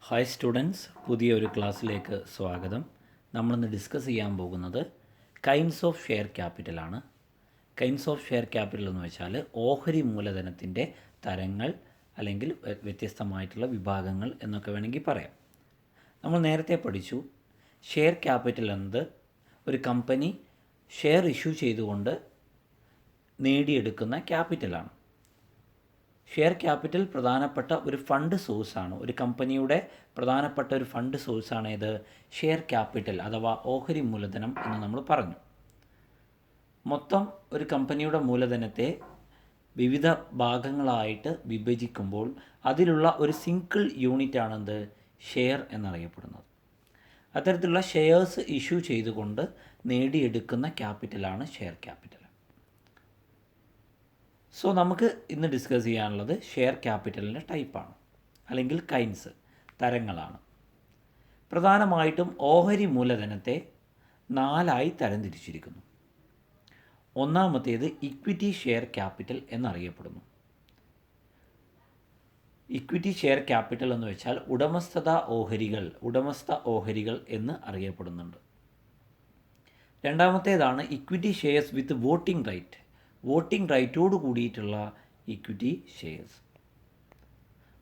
Hi students, പുതിയൊരു ക്ലാസ്സിലേക്ക് സ്വാഗതം. നമ്മളിന്ന് ഡിസ്കസ് ചെയ്യാൻ പോകുന്നത് കൈൻഡ്സ് ഓഫ് ഷെയർ ക്യാപിറ്റലാണ്. കൈൻഡ്സ് ഓഫ് ഷെയർ ക്യാപിറ്റൽ എന്ന് വെച്ചാൽ ഓഹരി മൂലധനത്തിൻ്റെ തരങ്ങൾ അല്ലെങ്കിൽ വ്യത്യസ്തമായിട്ടുള്ള വിഭാഗങ്ങൾ എന്നൊക്കെ വേണമെങ്കിൽ പറയാം. നമ്മൾ നേരത്തെ പഠിച്ചു, ഷെയർ ക്യാപിറ്റൽ എന്നത് ഒരു കമ്പനി ഷെയർ ഇഷ്യൂ ചെയ്തുകൊണ്ട് നേടിയെടുക്കുന്ന ക്യാപിറ്റലാണ്. ഷെയർ ക്യാപിറ്റൽ പ്രധാനപ്പെട്ട ഒരു ഫണ്ട് സോഴ്സാണ്. ഒരു കമ്പനിയുടെ പ്രധാനപ്പെട്ട ഒരു ഫണ്ട് സോഴ്സാണ് ഇത് ഷെയർ ക്യാപിറ്റൽ അഥവാ ഓഹരി മൂലധനം എന്ന് നമ്മൾ പറഞ്ഞു. മൊത്തം ഒരു കമ്പനിയുടെ മൂലധനത്തെ വിവിധ ഭാഗങ്ങളായിട്ട് വിഭജിക്കുമ്പോൾ അതിലുള്ള ഒരു സിംഗിൾ യൂണിറ്റാണെന്ത് ഷെയർ എന്നറിയപ്പെടുന്നത്. അത്തരത്തിലുള്ള ഷെയർസ് ഇഷ്യൂ ചെയ്തുകൊണ്ട് നേടിയെടുക്കുന്ന ക്യാപിറ്റലാണ് ഷെയർ ക്യാപിറ്റൽ. സോ നമുക്ക് ഇന്ന് ഡിസ്കസ് ചെയ്യാനുള്ളത് ഷെയർ ക്യാപിറ്റലിൻ്റെ ടൈപ്പാണ് അല്ലെങ്കിൽ കൈൻഡ്സ്, തരങ്ങളാണ്. പ്രധാനമായിട്ടും ഓഹരി മൂലധനത്തെ 4ആയി തരംതിരിച്ചിരിക്കുന്നു. ഒന്നാമത്തേത് ഇക്വിറ്റി ഷെയർ ക്യാപിറ്റൽ എന്നറിയപ്പെടുന്നു. ഇക്വിറ്റി ഷെയർ ക്യാപിറ്റൽ എന്ന് വെച്ചാൽ ഉടമസ്ഥ ഓഹരികൾ എന്ന് അറിയപ്പെടുന്നുണ്ട്. രണ്ടാമത്തേതാണ് ഇക്വിറ്റി ഷെയർസ് വിത്ത് വോട്ടിംഗ് റൈറ്റോട് കൂടിയിട്ടുള്ള ഇക്വിറ്റി ഷെയർസ്.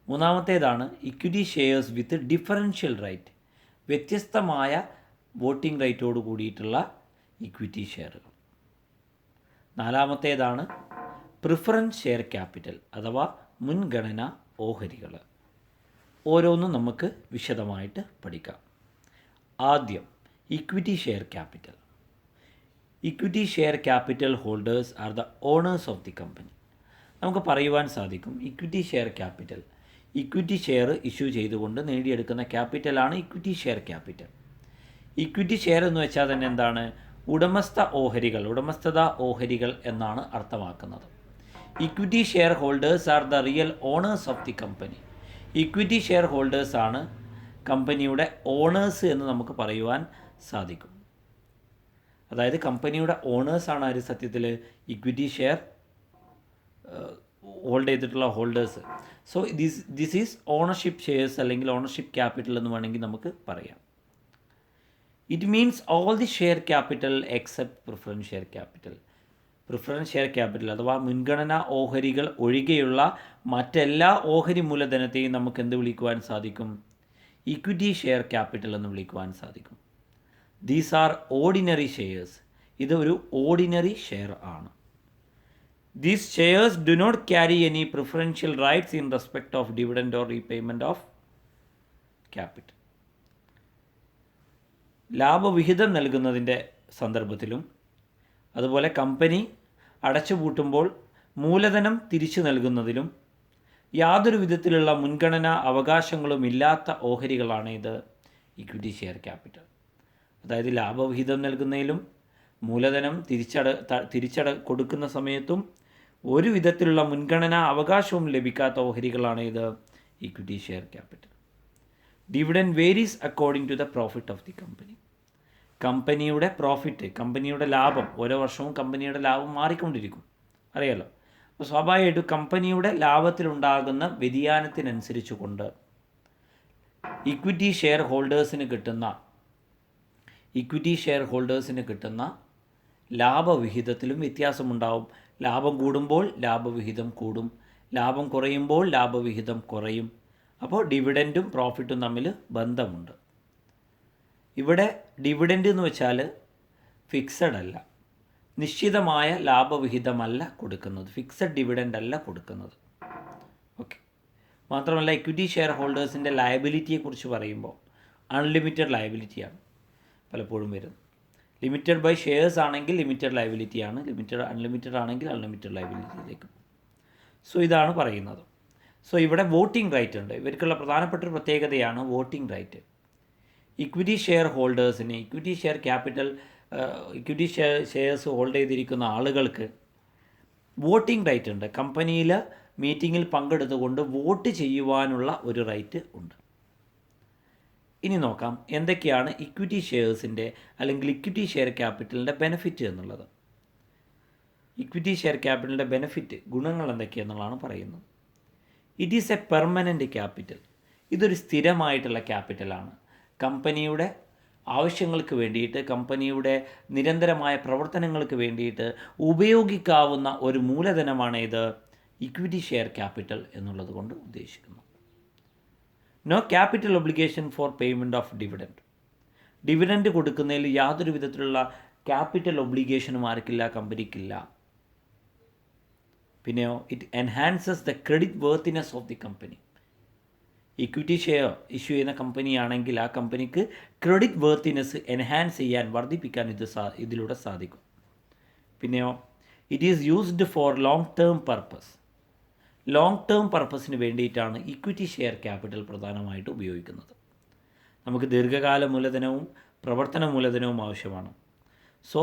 മൂന്നാമത്തേതാണ് equity shares with differential right, വ്യത്യസ്തമായ വോട്ടിംഗ് റൈറ്റോട് കൂടിയിട്ടുള്ള ഇക്വിറ്റി ഷെയറുകൾ. നാലാമത്തേതാണ് പ്രിഫറൻസ് ഷെയർ ക്യാപിറ്റൽ അഥവാ മുൻഗണന ഓഹരികൾ. ഓരോന്നും നമുക്ക് വിശദമായിട്ട് പഠിക്കാം. ആദ്യം equity share capital. Equity share capital holders are the owners of the company. നമുക്ക് പറയുവാൻ സാധിക്കും, equity share capital equity share issue ചെയ്തുകൊണ്ട് നേടിയെടുക്കുന്ന ക്യാപിറ്റലാണ് equity share capital. Equity share എന്ന് വെച്ചാൽ തന്നെ എന്താണ്? ഉടമസ്ഥതാ ഓഹരികൾ എന്നാണ് അർത്ഥമാക്കുന്നത്. Equity share holders are the real owners of the company. Equity share holders ആണ് കമ്പനിയുടെ ഓണേഴ്സ് എന്ന് നമുക്ക് പറയുവാൻ സാധിക്കും. അതായത് കമ്പനിയുടെ ഓണേഴ്സാണ് ആര് സത്യത്തിൽ ഇക്വിറ്റി ഷെയർ ഹോൾഡ് ചെയ്തിട്ടുള്ള holders. So this is ownership shares അല്ലെങ്കിൽ ഓണർഷിപ്പ് ക്യാപിറ്റൽ എന്ന് വേണമെങ്കിൽ നമുക്ക് പറയാം. It means all the share capital except preference share capital. Preference share capital അഥവാ മുൻഗണനാ ഓഹരികൾ ഒഴികെയുള്ള മറ്റെല്ലാ ഓഹരി മൂലധനത്തെയും നമുക്ക് എന്ത് വിളിക്കുവാൻ സാധിക്കും? ഇക്വിറ്റി ഷെയർ ക്യാപിറ്റൽ എന്ന് വിളിക്കുവാൻ സാധിക്കും. These are ordinary shares. ഇത് ഒരു ഓർഡിനറി ഷെയർ ആണ്. These shares do not carry any preferential rights in respect of dividend or repayment of capital. ലാഭവിഹിതം നൽകുന്നതിൻ്റെ സന്ദർഭത്തിലും അതുപോലെ കമ്പനി അടച്ചുപൂട്ടുമ്പോൾ മൂലധനം തിരിച്ചു നൽകുന്നതിലും യാതൊരു വിധത്തിലുള്ള മുൻഗണനാ അവകാശങ്ങളുമില്ലാത്ത ഓഹരികളാണ് ഇത് ഇക്വിറ്റി ഷെയർ ക്യാപിറ്റൽ. അതായത് ലാഭവിഹിതം നൽകുന്നതിലും മൂലധനം കൊടുക്കുന്ന സമയത്തും ഒരു വിധത്തിലുള്ള മുൻഗണനാ അവകാശവും ലഭിക്കാത്ത ഓഹരികളാണ് ഇത് equity share capital. Dividend varies according to the profit of the company. കമ്പനിയുടെ പ്രോഫിറ്റ്, കമ്പനിയുടെ ലാഭം, ഓരോ വർഷവും കമ്പനിയുടെ ലാഭം മാറിക്കൊണ്ടിരിക്കും, അറിയാലോ. അപ്പോൾ സ്വാഭാവികമായിട്ടും കമ്പനിയുടെ ലാഭത്തിലുണ്ടാകുന്ന വ്യതിയാനത്തിനനുസരിച്ച് കൊണ്ട് ഇക്വിറ്റി ഷെയർ ഹോൾഡേഴ്സിന് കിട്ടുന്ന ലാഭവിഹിതത്തിലും വ്യത്യാസമുണ്ടാവും. ലാഭം കൂടുമ്പോൾ ലാഭവിഹിതം കൂടും, ലാഭം കുറയുമ്പോൾ ലാഭവിഹിതം കുറയും. അപ്പോൾ ഡിവിഡൻറ്റും പ്രോഫിറ്റും തമ്മിൽ ബന്ധമുണ്ട്. ഇവിടെ ഡിവിഡൻറ്റ് എന്ന് വെച്ചാൽ ഫിക്സഡ് അല്ല, നിശ്ചിതമായ ലാഭവിഹിതമല്ല കൊടുക്കുന്നത്, ഫിക്സഡ് ഡിവിഡൻറ്റ് അല്ല കൊടുക്കുന്നത്. ഓക്കെ. മാത്രമല്ല ഇക്വിറ്റി ഷെയർ ഹോൾഡേഴ്സിൻ്റെ ലയബിലിറ്റിയെക്കുറിച്ച് പറയുമ്പോൾ അൺലിമിറ്റഡ് ലയബിലിറ്റിയാണ് പലപ്പോഴും വരുന്നത്. ലിമിറ്റഡ് ബൈ ഷെയർസ് ആണെങ്കിൽ ലിമിറ്റഡ് ലയബിലിറ്റിയാണ്, അൺലിമിറ്റഡ് ആണെങ്കിൽ അൺലിമിറ്റഡ് ലയബിലിറ്റിയിലേക്ക്. സോ ഇതാണ് പറയുന്നത്. സോ ഇവിടെ വോട്ടിംഗ് റൈറ്റ് ഉണ്ട്. ഇവർക്കുള്ള പ്രധാനപ്പെട്ട ഒരു പ്രത്യേകതയാണ് വോട്ടിംഗ് റൈറ്റ്. ഇക്വിറ്റി ഷെയർ ഹോൾഡേഴ്സിന് ഇക്വിറ്റി ഷെയർസ് ഹോൾഡ് ചെയ്തിരിക്കുന്ന ആളുകൾക്ക് വോട്ടിംഗ് റൈറ്റ് ഉണ്ട്. കമ്പനിയിൽ മീറ്റിങ്ങിൽ പങ്കെടുത്തുകൊണ്ട് വോട്ട് ചെയ്യുവാനുള്ള ഒരു റൈറ്റ് ഉണ്ട്. ഇനി നോക്കാം എന്തൊക്കെയാണ് ഇക്വിറ്റി ഷെയർസിൻ്റെ അല്ലെങ്കിൽ ഇക്വിറ്റി ഷെയർ ക്യാപിറ്റലിൻ്റെ ബെനിഫിറ്റ് എന്നുള്ളത്. ഇക്വിറ്റി ഷെയർ ക്യാപിറ്റലിൻ്റെ ബെനിഫിറ്റ്, ഗുണങ്ങൾ എന്തൊക്കെയാണെന്നുള്ളതാണ് പറയുന്നത്. It is A permanent capital. ഇതൊരു സ്ഥിരമായിട്ടുള്ള ക്യാപിറ്റലാണ്. കമ്പനിയുടെ ആവശ്യങ്ങൾക്ക് വേണ്ടിയിട്ട്, കമ്പനിയുടെ നിരന്തരമായ പ്രവർത്തനങ്ങൾക്ക് വേണ്ടിയിട്ട് ഉപയോഗിക്കാവുന്ന ഒരു മൂലധനമാണ് ഇത് ഇക്വിറ്റി ഷെയർ ക്യാപിറ്റൽ എന്നുള്ളത് കൊണ്ട് ഉദ്ദേശിക്കുന്നു. No capital obligation for payment of dividend. Dividend കൊടുക്കുന്നതിൽ യാതൊരു വിധത്തിലുള്ള ക്യാപിറ്റൽ ഒബ്ലിഗേഷനും ആർക്കില്ല, കമ്പനിക്കില്ല. പിന്നെയോ it enhances the creditworthiness of the company. Equity share issue ചെയ്യുന്ന കമ്പനിയാണെങ്കിൽ ആ കമ്പനിക്ക് ക്രെഡിറ്റ് വർത്തിനെസ് എൻഹാൻസ് ചെയ്യാൻ, വർദ്ധിപ്പിക്കാൻ ഇതിലൂടെ സാധിക്കും. പിന്നെയോ it is used for long term purpose. Long term പർപ്പസിന് വേണ്ടിയിട്ടാണ് ഇക്വിറ്റി ഷെയർ ക്യാപിറ്റൽ പ്രധാനമായിട്ട് ഉപയോഗിക്കുന്നത്. നമുക്ക് ദീർഘകാല മൂലധനവും പ്രവർത്തന മൂലധനവും ആവശ്യമാണ്. സോ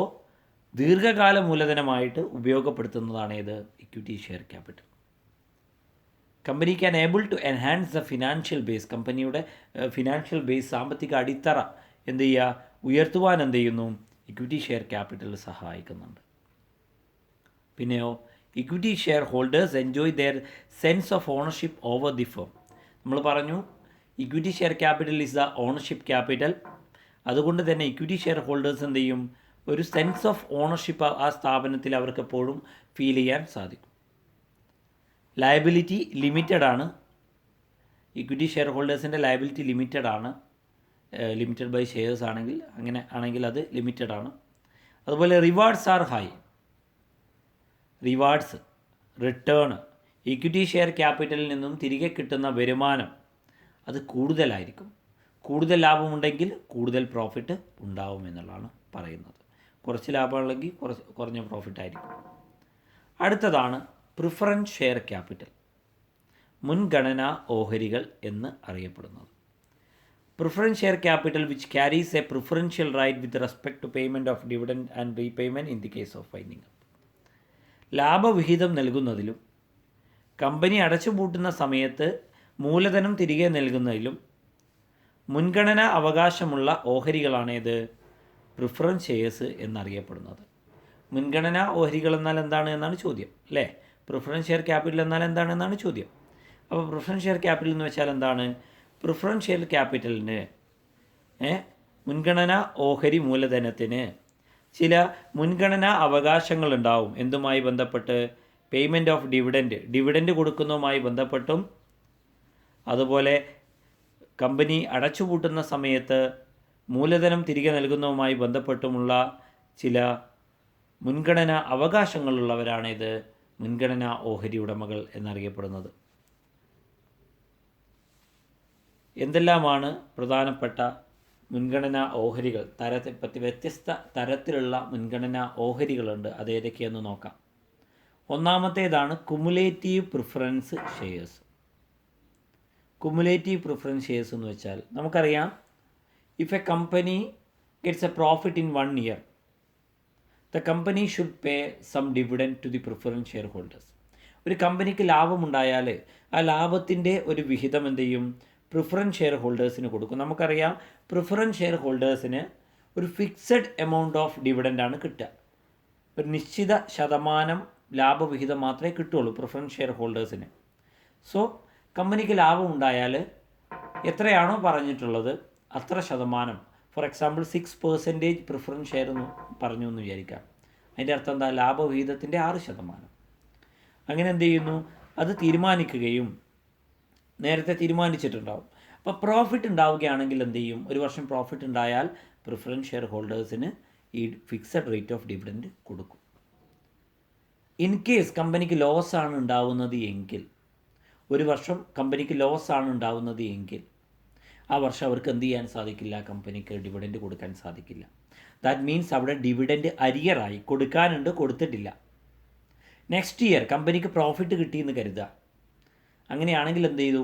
ദീർഘകാല മൂലധനമായിട്ട് ഉപയോഗപ്പെടുത്തുന്നതാണ് ഇത് equity share capital. Company can able to enhance the financial base. കമ്പനിയുടെ ഫിനാൻഷ്യൽ ബേസ്, സാമ്പത്തിക അടിത്തറ എന്ത് ചെയ്യുക, ഉയർത്തുവാൻ എന്ത് ചെയ്യുന്നു, ഇക്വിറ്റി ഷെയർ ക്യാപിറ്റൽ സഹായിക്കുന്നുണ്ട്. പിന്നെയോ equity share holders enjoy their sense of ownership over the firm. നമ്മൾ പറഞ്ഞു equity share capital is the ownership capital. അതുകൊണ്ട് തന്നെ ഇക്വിറ്റി ഷെയർ ഹോൾഡേഴ്സ് എന്ത് ചെയ്യും, ഒരു സെൻസ് ഓഫ് ഓണർഷിപ്പ് ആ സ്ഥാപനത്തിൽ അവർക്ക് എപ്പോഴും ഫീൽ ചെയ്യാൻ സാധിക്കും. ലയബിലിറ്റി ലിമിറ്റഡ് ആണ്. ഇക്വിറ്റി ഷെയർ ഹോൾഡേഴ്സിൻ്റെ ലയബിലിറ്റി ലിമിറ്റഡ് ആണ്. ലിമിറ്റഡ് ബൈ ഷെയർസ് ആണെങ്കിൽ, അങ്ങനെ ആണെങ്കിൽ അത് ലിമിറ്റഡ് ആണ്. അതുപോലെ rewards are high. Rewards, return, equity share ക്യാപിറ്റലിൽ നിന്നും തിരികെ കിട്ടുന്ന വരുമാനം അത് കൂടുതലായിരിക്കും. കൂടുതൽ ലാഭമുണ്ടെങ്കിൽ കൂടുതൽ പ്രോഫിറ്റ് ഉണ്ടാവും എന്നുള്ളതാണ് പറയുന്നത്. കുറച്ച് ലാഭമുണ്ടെങ്കിൽ കുറഞ്ഞ പ്രോഫിറ്റ് ആയിരിക്കും. അടുത്തതാണ് പ്രിഫറൻസ് ഷെയർ ക്യാപിറ്റൽ, മുൻഗണനാ ഓഹരികൾ എന്ന് അറിയപ്പെടുന്നത്. Preference share capital which carries a preferential right with respect to payment of dividend and repayment in the case of winding up. ലാഭവിഹിതം നൽകുന്നതിലും കമ്പനി അടച്ചുപൂട്ടുന്ന സമയത്ത് മൂലധനം തിരികെ നൽകുന്നതിലും മുൻഗണനാ അവകാശമുള്ള ഓഹരികളാണ് ഇത് പ്രിഫറൻസ് ഷെയർസ് എന്നറിയപ്പെടുന്നത്. മുൻഗണനാ ഓഹരികൾ എന്നാൽ എന്താണ് എന്നാണ് ചോദ്യം, അല്ലേ? പ്രിഫറൻസ് ഷെയർ ക്യാപിറ്റൽ എന്നാൽ എന്താണെന്നാണ് ചോദ്യം. അപ്പോൾ പ്രിഫറൻസ് ഷെയർ ക്യാപിറ്റൽ എന്ന് വെച്ചാൽ എന്താണ്? പ്രിഫറൻസ് ഷെയർ ക്യാപിറ്റലിന് മുൻഗണനാ ഓഹരി മൂലധനത്തിന് ചില മുൻഗണനാ അവകാശങ്ങളുണ്ടാവും. എന്തുമായി ബന്ധപ്പെട്ട്? പേയ്മെൻറ്റ് ഓഫ് ഡിവിഡൻഡ് കൊടുക്കുന്നതുമായി ബന്ധപ്പെട്ടും, അതുപോലെ കമ്പനി അടച്ചുപൂട്ടുന്ന സമയത്ത് മൂലധനം തിരികെ നൽകുന്നതുമായി ബന്ധപ്പെട്ടുമുള്ള ചില മുൻഗണനാ അവകാശങ്ങളുള്ളവരാണിത് മുൻഗണനാ ഓഹരി ഉടമകൾ എന്നറിയപ്പെടുന്നത്. എന്തെല്ലാമാണ് പ്രധാനപ്പെട്ട മുൻഗണനാ ഓഹരികൾ? വ്യത്യസ്ത തരത്തിലുള്ള മുൻഗണനാ ഓഹരികളുണ്ട്. അതേതൊക്കെയെന്ന് നോക്കാം. ഒന്നാമത്തേതാണ് cumulative preference shares. Cumulative preference shares എന്ന് വെച്ചാൽ നമുക്കറിയാം, if a company gets a profit in 1 year, the company should pay some dividend to the preference share holders. ഒരു കമ്പനിക്ക് ലാഭമുണ്ടായാൽ ആ ലാഭത്തിൻ്റെ ഒരു വിഹിതം എന്ത് ചെയ്യും? പ്രിഫറൻസ് ഷെയർ ഹോൾഡേഴ്സിന് കൊടുക്കും. നമുക്കറിയാം, പ്രിഫറൻസ് ഷെയർ ഹോൾഡേഴ്സിന് ഒരു ഫിക്സഡ് എമൗണ്ട് ഓഫ് ഡിവിഡൻഡാണ് കിട്ടുക. ഒരു നിശ്ചിത ശതമാനം ലാഭവിഹിതം മാത്രമേ കിട്ടുള്ളൂ പ്രിഫറൻസ് ഷെയർ ഹോൾഡേഴ്സിന്. സോ കമ്പനിക്ക് ലാഭമുണ്ടായാൽ എത്രയാണോ പറഞ്ഞിട്ടുള്ളത് അത്ര ശതമാനം, ഫോർ എക്സാമ്പിൾ 6% പ്രിഫറൻസ് ഷെയർ എന്ന് പറഞ്ഞു എന്ന് വിചാരിക്കാം. അതിൻ്റെ അർത്ഥം എന്താ? ലാഭവിഹിതത്തിൻ്റെ 6%. അങ്ങനെ എന്ത് ചെയ്യുന്നു? അത് തീരുമാനിക്കുകയും നേരത്തെ തീരുമാനിച്ചിട്ടുണ്ടാവും. അപ്പോൾ പ്രോഫിറ്റ് ഉണ്ടാവുകയാണെങ്കിൽ എന്ത് ചെയ്യും? ഒരു വർഷം പ്രോഫിറ്റ് ഉണ്ടായാൽ പ്രിഫറൻസ് ഷെയർ ഹോൾഡേഴ്സിന് ഈ ഫിക്സഡ് റേറ്റ് ഓഫ് ഡിവിഡൻഡ് കൊടുക്കും. ഇൻ കേസ് കമ്പനിക്ക് ലോസ് ആണ് ഉണ്ടാവുന്നത് എങ്കിൽ, ഒരു വർഷം കമ്പനിക്ക് ലോസ് ആണ് ഉണ്ടാവുന്നത് എങ്കിൽ ആ വർഷം അവർക്ക് എന്ത് ചെയ്യാൻ സാധിക്കില്ല? കമ്പനിക്ക് ഡിവിഡൻഡ് കൊടുക്കാൻ സാധിക്കില്ല. ദാറ്റ് മീൻസ് അവിടെ ഡിവിഡൻഡ് അരിയറായി, കൊടുക്കാനുണ്ട്, കൊടുത്തിട്ടില്ല. നെക്സ്റ്റ് ഇയർ കമ്പനിക്ക് പ്രോഫിറ്റ് കിട്ടിയെന്ന് കരുതുക. അങ്ങനെയാണെങ്കിൽ എന്ത് ചെയ്തു?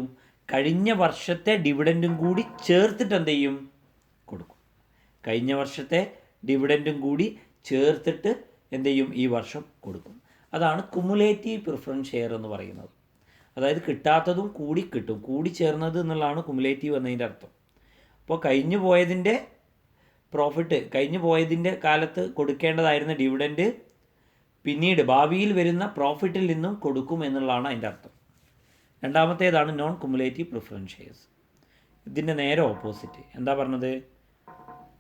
കഴിഞ്ഞ വർഷത്തെ ഡിവിഡൻഡും കൂടി ചേർത്തിട്ട് എന്ത് ചെയ്യും? കൊടുക്കും. കഴിഞ്ഞ വർഷത്തെ ഡിവിഡൻഡും കൂടി ചേർത്തിട്ട് എന്ത് ചെയ്യും? ഈ വർഷം കൊടുക്കും. അതാണ് കുമുലേറ്റീവ് പ്രിഫറൻസ് ഷെയർ എന്ന് പറയുന്നത്. അതായത് കിട്ടാത്തതും കൂടി കിട്ടും, കൂടി ചേർന്നത് എന്നുള്ളതാണ് കുമുലേറ്റീവ് എന്നതിൻ്റെ അർത്ഥം. അപ്പോൾ കഴിഞ്ഞു പോയതിൻ്റെ പ്രോഫിറ്റ്, കഴിഞ്ഞു പോയതിൻ്റെ കാലത്ത് കൊടുക്കേണ്ടതായിരുന്ന ഡിവിഡൻഡ് പിന്നീട് ഭാവിയിൽ വരുന്ന പ്രോഫിറ്റിൽ നിന്നും കൊടുക്കും എന്നുള്ളതാണ് അതിൻ്റെ അർത്ഥം. രണ്ടാമത്തേതാണ് നോൺ കുമുലേറ്റീവ് പ്രിഫറൻസ് ഷെയർസ്. ഇതിൻ്റെ നേരെ ഓപ്പോസിറ്റ്. എന്താ പറഞ്ഞത്?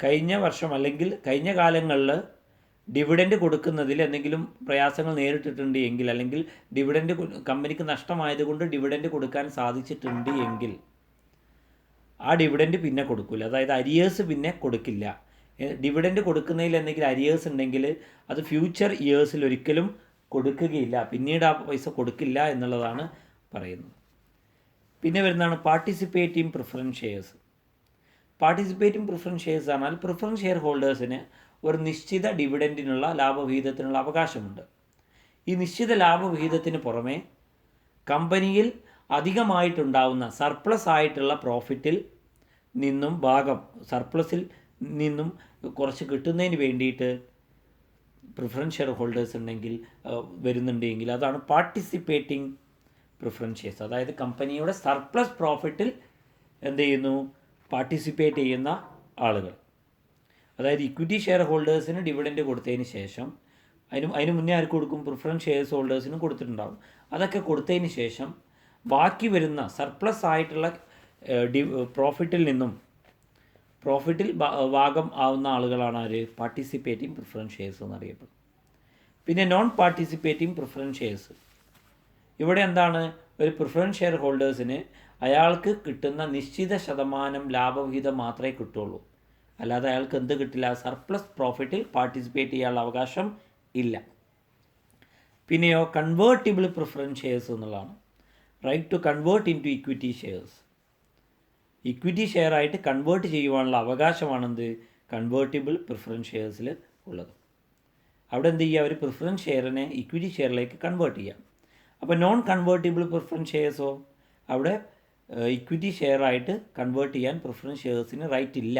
കഴിഞ്ഞ വർഷം അല്ലെങ്കിൽ കഴിഞ്ഞ കാലങ്ങളിൽ ഡിവിഡൻഡ് കൊടുക്കുന്നതിൽ എന്തെങ്കിലും പ്രയാസങ്ങൾ നേരിട്ടിട്ടുണ്ട് എങ്കിൽ, അല്ലെങ്കിൽ ഡിവിഡൻഡ് കമ്പനിക്ക് നഷ്ടമായതുകൊണ്ട് ഡിവിഡൻഡ് കൊടുക്കാൻ സാധിച്ചിട്ടുണ്ട് എങ്കിൽ ആ ഡിവിഡൻഡ് പിന്നെ കൊടുക്കില്ല. അതായത് അരിയേഴ്സ് പിന്നെ കൊടുക്കില്ല. ഡിവിഡൻഡ് കൊടുക്കുന്നതിൽ എന്തെങ്കിലും അരിയേഴ്സ് ഉണ്ടെങ്കിൽ അത് ഫ്യൂച്ചർ ഇയേഴ്സിൽ ഒരിക്കലും കൊടുക്കുകയില്ല, പിന്നീട് ആ പൈസ കൊടുക്കില്ല എന്നുള്ളതാണ് പറയുന്നത്. പിന്നെ വരുന്നതാണ് participating preference shares. Participating preference shares പറഞ്ഞാൽ പ്രിഫറൻസ് ഷെയർ ഹോൾഡേഴ്സിന് ഒരു നിശ്ചിത ഡിവിഡൻഡിനുള്ള ലാഭവിഹിതത്തിനുള്ള അവകാശമുണ്ട്. ഈ നിശ്ചിത ലാഭവിഹിതത്തിന് പുറമെ കമ്പനിയിൽ അധികമായിട്ടുണ്ടാവുന്ന സർപ്ലസ് ആയിട്ടുള്ള പ്രോഫിറ്റിൽ നിന്നും സർപ്ലസിൽ നിന്നും കുറച്ച് കിട്ടുന്നതിന് വേണ്ടിയിട്ട് പ്രിഫറൻസ് ഷെയർ ഹോൾഡേഴ്സ് ഉണ്ടെങ്കിൽ വരുന്നുണ്ടെങ്കിൽ അതാണ് പാർട്ടിസിപ്പേറ്റിംഗ് പ്രിഫറൻസ് ഷെയർസ്. അതായത് കമ്പനിയുടെ സർപ്ലസ് പ്രോഫിറ്റിൽ എന്ത് ചെയ്യുന്നു? പാർട്ടിസിപ്പേറ്റ് ചെയ്യുന്ന ആളുകൾ. അതായത് ഇക്വിറ്റി ഷെയർ ഹോൾഡേഴ്സിന് ഡിവിഡൻഡ് കൊടുത്തതിന് ശേഷം, അതിന് മുന്നേ ആർക്ക് കൊടുക്കും? പ്രിഫറൻസ് ഷെയർസ് ഹോൾഡേഴ്സിനും കൊടുത്തിട്ടുണ്ടാകും. അതൊക്കെ കൊടുത്തതിന് ശേഷം ബാക്കി വരുന്ന സർപ്ലസ് ആയിട്ടുള്ള പ്രോഫിറ്റിൽ ഭാഗം ആവുന്ന ആളുകളാണ് ആര്? പാർട്ടിസിപ്പേറ്റിംഗ് പ്രിഫറൻസ് ഷെയർസ് എന്നറിയപ്പെടും. പിന്നെ നോൺ പാർട്ടിസിപ്പേറ്റിംഗ് പ്രിഫറൻസ് ഷെയർസ്. ഇവിടെ എന്താണ്? ഒരു പ്രിഫറൻസ് ഷെയർ ഹോൾഡേഴ്സിന് അയാൾക്ക് കിട്ടുന്ന നിശ്ചിത ശതമാനം ലാഭവിഹിതം മാത്രമേ കിട്ടുള്ളൂ. അല്ലാതെ അയാൾക്ക് എന്ത് കിട്ടില്ല? സർപ്ലസ് പ്രോഫിറ്റിൽ പാർട്ടിസിപ്പേറ്റ് ചെയ്യാനുള്ള അവകാശം ഇല്ല. പിന്നെയോ കൺവേർട്ടിബിൾ പ്രിഫറൻസ് ഷെയർസ് എന്നുള്ളതാണ്. Right to convert into equity shares. Equity share ആയിട്ട് കൺവേർട്ട് ചെയ്യുവാനുള്ള അവകാശമാണെന്ത്? കൺവേർട്ടിബിൾ പ്രിഫറൻസ് ഷെയർസിൽ ഉള്ളത്. അവിടെ എന്ത് ചെയ്യുക? ഒരു പ്രിഫറൻസ് ഷെയറിനെ ഇക്വിറ്റി ഷെയറിലേക്ക് കൺവേർട്ട് ചെയ്യാം. അപ്പോൾ നോൺ കൺവേർട്ടിബിൾ പ്രിഫറൻസ് ഷെയർസോ, അവിടെ ഇക്വിറ്റി ഷെയർ ആയിട്ട് കൺവേർട്ട് ചെയ്യാൻ പ്രിഫറൻസ് ഷെയർസിന് റൈറ്റ് ഇല്ല.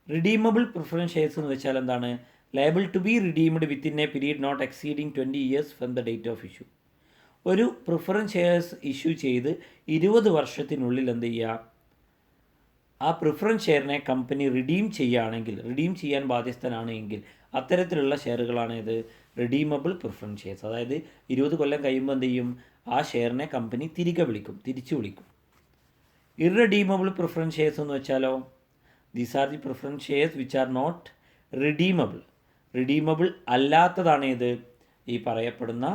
റിഡീമബിൾ പ്രിഫറൻസ് ഷെയർസ് എന്ന് വെച്ചാൽ എന്താണ്? Liable to be redeemed within a period not exceeding 20 years from the date of issue. ഒരു പ്രിഫറൻസ് ഷെയർസ് ഇഷ്യൂ ചെയ്ത് 20 വർഷത്തിനുള്ളിൽ എന്ത് ചെയ്യുക? ആ പ്രിഫറൻസ് ഷെയറിനെ കമ്പനി റിഡീം ചെയ്യാൻ ബാധ്യസ്ഥനാണ് എങ്കിൽ അത്തരത്തിലുള്ള ഷെയറുകളാണ് ഇത് റിഡീമബിൾ പ്രിഫറൻസ് ഷെയർസ്. അതായത് 20 കൊല്ലം കഴിയുമ്പോൾ എന്ത് ചെയ്യും? ആ ഷെയറിനെ കമ്പനി തിരിച്ചു വിളിക്കും. ഇറഡീമബിൾ പ്രിഫറൻസ് ഷെയർസ് എന്ന് വെച്ചാലോ, these are the preference shares which are not redeemable. Redeemable അല്ലാത്തതാണ് ഇത്? ഈ പറയപ്പെടുന്ന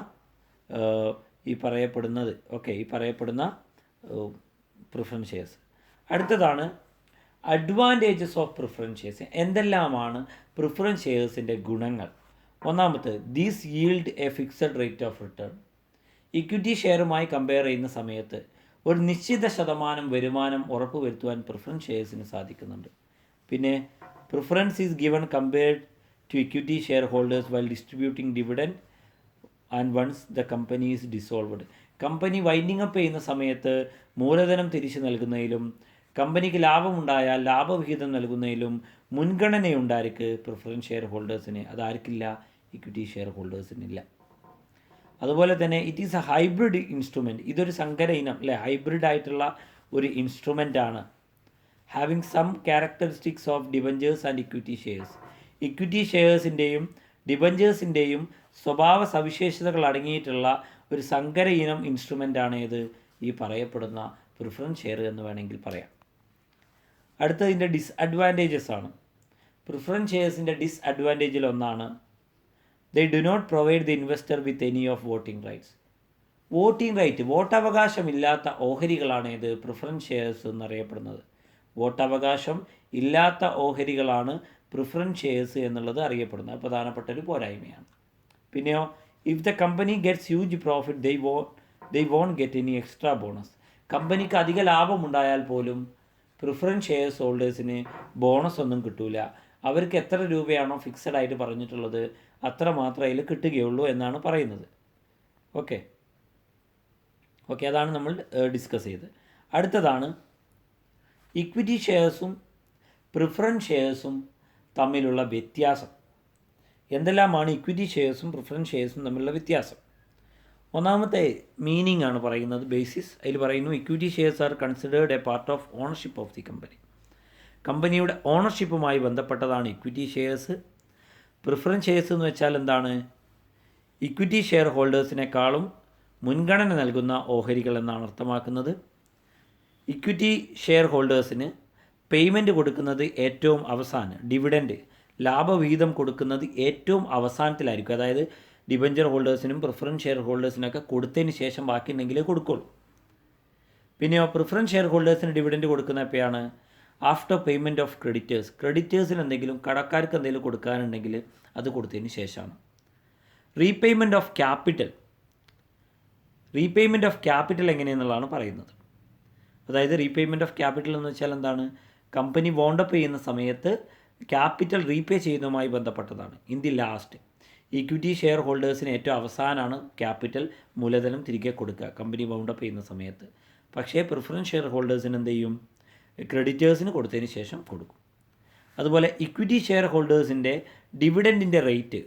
പ്രിഫറൻസ് ഷെയർസ്. അടുത്തതാണ് അഡ്വാൻറ്റേജസ് ഓഫ് പ്രിഫറൻസ് ഷെയർസ്. എന്തെല്ലാമാണ് പ്രിഫറൻസ് ഷെയർസിൻ്റെ ഗുണങ്ങൾ? ഒന്നാമത്തെ, these yield a fixed rate of return. Equity ഷെയറുമായി കമ്പയർ ചെയ്യുന്ന സമയത്ത് ഒരു നിശ്ചിത ശതമാനം വരുമാനം ഉറപ്പുവരുത്തുവാൻ പ്രിഫറൻസ് ഷെയർസിന് സാധിക്കുന്നുണ്ട്. പിന്നെ preference is given compared to equity share holders while distributing dividend and once the company is dissolved. Company winding up ചെയ്യുന്ന സമയത്ത് മൂലധനം തിരിച്ചു നൽകുന്നതിലും കമ്പനിക്ക് ലാഭമുണ്ടായാൽ ലാഭവിഹിതം നൽകുന്നതിലും മുൻഗണനയുണ്ടായിരിക്ക് പ്രിഫറൻസ് ഷെയർ ഹോൾഡേഴ്സിന്. അതാർക്കില്ല? ഇക്വിറ്റി ഷെയർ ഹോൾഡേഴ്സിനില്ല. അതുപോലെ തന്നെ it is a hybrid instrument. ഇതൊരു സങ്കര ഇനം അല്ലേ? ഹൈബ്രിഡ് ആയിട്ടുള്ള ഒരു ഇൻസ്ട്രുമെൻ്റ് ആണ്. Having some characteristics of debentures and equity shares. Equity ഷെയർസിൻ്റെയും ഡിബഞ്ചേഴ്സിൻ്റെയും സ്വഭാവ സവിശേഷതകൾ അടങ്ങിയിട്ടുള്ള ഒരു സങ്കര ഇനം ഇൻസ്ട്രുമെൻ്റാണ് ഇത് ഈ പറയപ്പെടുന്ന പ്രിഫറൻസ് ഷെയർ എന്ന് വേണമെങ്കിൽ പറയാം. അടുത്തതിൻ്റെ ഡിസ്അഡ്വാൻറ്റേജസ് ആണ്. പ്രിഫറൻസ് ഷെയർസിൻ്റെ ഡിസ്അഡ്വാൻറ്റേജിൽ ഒന്നാണ് they do not provide the investor with any of voting rights. വോട്ടവകാശമില്ലാത്ത ഓഹരികളാണ് ഇത് പ്രിഫറൻസ് ഷെയർസ് എന്നറിയപ്പെടുന്നത്. വോട്ടവകാശം ഇല്ലാത്ത ഓഹരികളാണ് പ്രിഫറൻസ് ഷെയർസ് എന്നുള്ളത് അറിയപ്പെടുന്നത്. പ്രധാനപ്പെട്ട ഒരു പോരായ്മയാണ്. പിന്നെയോ, if the company gets huge profit they won't get any extra bonus. കമ്പനിക്ക് അധിക ലാഭമുണ്ടായാൽ പോലും പ്രിഫറൻസ് ഷെയർസ് ഹോൾഡേഴ്സിന് ബോണസ് ഒന്നും കിട്ടൂല. അവർക്ക് എത്ര രൂപയാണോ ഫിക്സഡ് ആയിട്ട് പറഞ്ഞിട്ടുള്ളത് അത്ര മാത്രമേ അതിൽ കിട്ടുകയുള്ളൂ എന്നാണ് പറയുന്നത്. ഓക്കെ, അതാണ് നമ്മൾ ഡിസ്കസ് ചെയ്തത്. അടുത്തതാണ് ഇക്വിറ്റി ഷെയർസും പ്രിഫറൻസ് ഷെയർസും തമ്മിലുള്ള വ്യത്യാസം. എന്തെല്ലാമാണ് ഇക്വിറ്റി ഷെയർസും പ്രിഫറൻസ് ഷെയർസും തമ്മിലുള്ള വ്യത്യാസം? ഒന്നാമത്തെ മീനിങ് ആണ് പറയുന്നത്, ബേസിസ്. അതിൽ പറയുന്നു, equity shares are considered A part of ownership of the company. കമ്പനിയുടെ ഓണർഷിപ്പുമായി ബന്ധപ്പെട്ടതാണ് ഇക്വിറ്റി ഷെയർസ്. പ്രിഫറൻസ് ഷെയർസ് എന്ന് വെച്ചാൽ എന്താണ്? ഇക്വിറ്റി ഷെയർ ഹോൾഡേഴ്സിനേക്കാളും മുൻഗണന നൽകുന്ന ഓഹരികൾ എന്നാണ് അർത്ഥമാക്കുന്നത്. ഇക്വിറ്റി ഷെയർ ഹോൾഡേഴ്സിന് പേയ്മെൻറ്റ് കൊടുക്കുന്നത് ഏറ്റവും അവസാനം, ഡിവിഡൻഡ് ലാഭവിഹിതം കൊടുക്കുന്നത് ഏറ്റവും അവസാനത്തിലായിരിക്കും. അതായത് ഡിബഞ്ചർ ഹോൾഡേഴ്സിനും പ്രിഫറൻസ് ഷെയർ ഹോൾഡേഴ്സിനൊക്കെ കൊടുത്തതിന് ശേഷം ബാക്കിയുണ്ടെങ്കിലേ കൊടുക്കുള്ളൂ. പിന്നെയോ പ്രിഫറൻസ് ഷെയർ ഹോൾഡേഴ്സിന് ഡിവിഡൻഡ് കൊടുക്കുന്ന എപ്പോഴാണ്? ആഫ്റ്റർ പേയ്മെൻറ്റ് ഓഫ് ക്രെഡിറ്റേഴ്സിന് എന്തെങ്കിലും കടക്കാർക്ക് എന്തെങ്കിലും കൊടുക്കാനുണ്ടെങ്കിൽ അത് കൊടുത്തതിന് ശേഷമാണ്. റീപേയ്മെൻറ്റ് ഓഫ് ക്യാപിറ്റൽ എങ്ങനെയെന്നുള്ളതാണ് പറയുന്നത്. അതായത് റീപേയ്മെൻറ്റ് ഓഫ് ക്യാപിറ്റൽ എന്ന് വെച്ചാൽ എന്താണ്? കമ്പനി വോണ്ടപ്പ് ചെയ്യുന്ന സമയത്ത് ക്യാപിറ്റൽ റീപേ ചെയ്യുന്നതുമായി ബന്ധപ്പെട്ടതാണ്. In the last, equity share ഹോൾഡേഴ്സിന് ഏറ്റവും അവസാനമാണ് ക്യാപിറ്റൽ മൂലധനം തിരികെ കൊടുക്കുക കമ്പനി വൗണ്ടപ്പ് ചെയ്യുന്ന സമയത്ത്. പക്ഷേ പ്രിഫറൻസ് ഷെയർ ഹോൾഡേഴ്സിന് എന്ത് ചെയ്യും? ക്രെഡിറ്റേഴ്സിന് കൊടുത്തതിന് ശേഷം കൊടുക്കും. അതുപോലെ ഇക്വിറ്റി ഷെയർ ഹോൾഡേഴ്സിൻ്റെ ഡിവിഡൻറ്റിൻ്റെ റേറ്റ്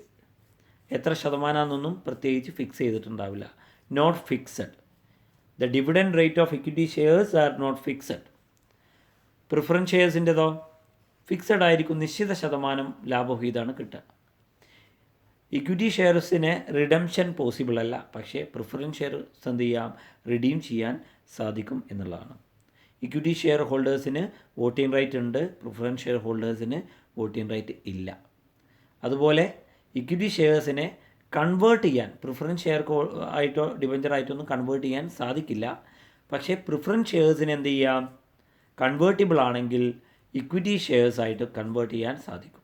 എത്ര ശതമാനമാണെന്നൊന്നും പ്രത്യേകിച്ച് ഫിക്സ് ചെയ്തിട്ടുണ്ടാവില്ല. Not fixed. The dividend rate of equity shares are not fixed. Preference ഷെയർസിൻ്റെതോ ഫിക്സഡ് ആയിരിക്കും, നിശ്ചിത ശതമാനം ലാഭവിഹിതമാണ് കിട്ടുക. ഇക്വിറ്റി ഷെയർസിന് റിഡംഷൻ പോസിബിൾ അല്ല, പക്ഷേ പ്രിഫറൻസ് ഷെയർസ് എന്ത് ചെയ്യാം? റിഡീം ചെയ്യാൻ സാധിക്കും എന്നുള്ളതാണ്. ഇക്വിറ്റി ഷെയർ ഹോൾഡേഴ്സിന് വോട്ടിംഗ് റൈറ്റ് ഉണ്ട്, പ്രിഫറൻസ് ഷെയർ ഹോൾഡേഴ്സിന് വോട്ടിംഗ് റൈറ്റ് ഇല്ല. അതുപോലെ ഇക്വിറ്റി ഷെയർസിനെ കൺവേർട്ട് ചെയ്യാൻ പ്രിഫറൻസ് ഷെയർ ആയിട്ടോ ഡിബഞ്ചറായിട്ടൊന്നും കൺവേർട്ട് ചെയ്യാൻ സാധിക്കില്ല. പക്ഷേ പ്രിഫറൻസ് ഷെയർസിന് എന്ത് ചെയ്യാം? കൺവേർട്ടിബിൾ ആണെങ്കിൽ ഇക്വിറ്റി ഷെയർസായിട്ട് കൺവേർട്ട് ചെയ്യാൻ സാധിക്കും.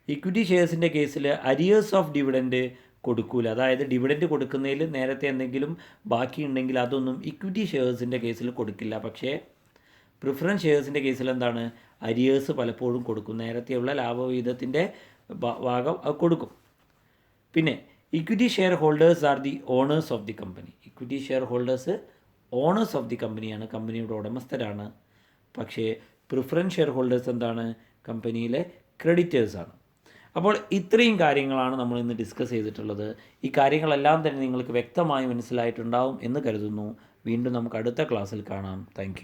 ഇക്വിറ്റി ഷെയർസിൻ്റെ കേസിൽ അരിയേഴ്സ് ഓഫ് ഡിവിഡൻറ്റ് കൊടുക്കൂല. അതായത് ഡിവിഡൻറ്റ് കൊടുക്കുന്നതിൽ നേരത്തെ എന്തെങ്കിലും ബാക്കിയുണ്ടെങ്കിൽ അതൊന്നും ഇക്വിറ്റി ഷെയർസിൻ്റെ കേസിൽ കൊടുക്കില്ല. പക്ഷേ പ്രിഫറൻസ് ഷെയർസിൻ്റെ കേസിൽ എന്താണ്? അരിയേഴ്സ് പലപ്പോഴും കൊടുക്കും. നേരത്തെയുള്ള ലാഭവിഹിതത്തിൻ്റെ ഭാഗം കൊടുക്കും. പിന്നെ equity share holders are the owners of the company. Equity share holders owners of the കമ്പനിയാണ്, കമ്പനിയുടെ ഉടമസ്ഥരാണ്. പക്ഷേ പ്രിഫറൻസ് ഷെയർ ഹോൾഡേഴ്സ് എന്താണ്? കമ്പനിയിലെ ക്രെഡിറ്റേഴ്സാണ്. അപ്പോൾ ഇത്രയും കാര്യങ്ങളാണ് നമ്മൾ ഇന്ന് ഡിസ്കസ് ചെയ്തിട്ടുള്ളത്. ഈ കാര്യങ്ങളെല്ലാം തന്നെ നിങ്ങൾക്ക് വ്യക്തമായി മനസ്സിലായിട്ടുണ്ടാവും എന്ന് കരുതുന്നു. വീണ്ടും നമുക്ക് അടുത്ത ക്ലാസ്സിൽ കാണാം. താങ്ക്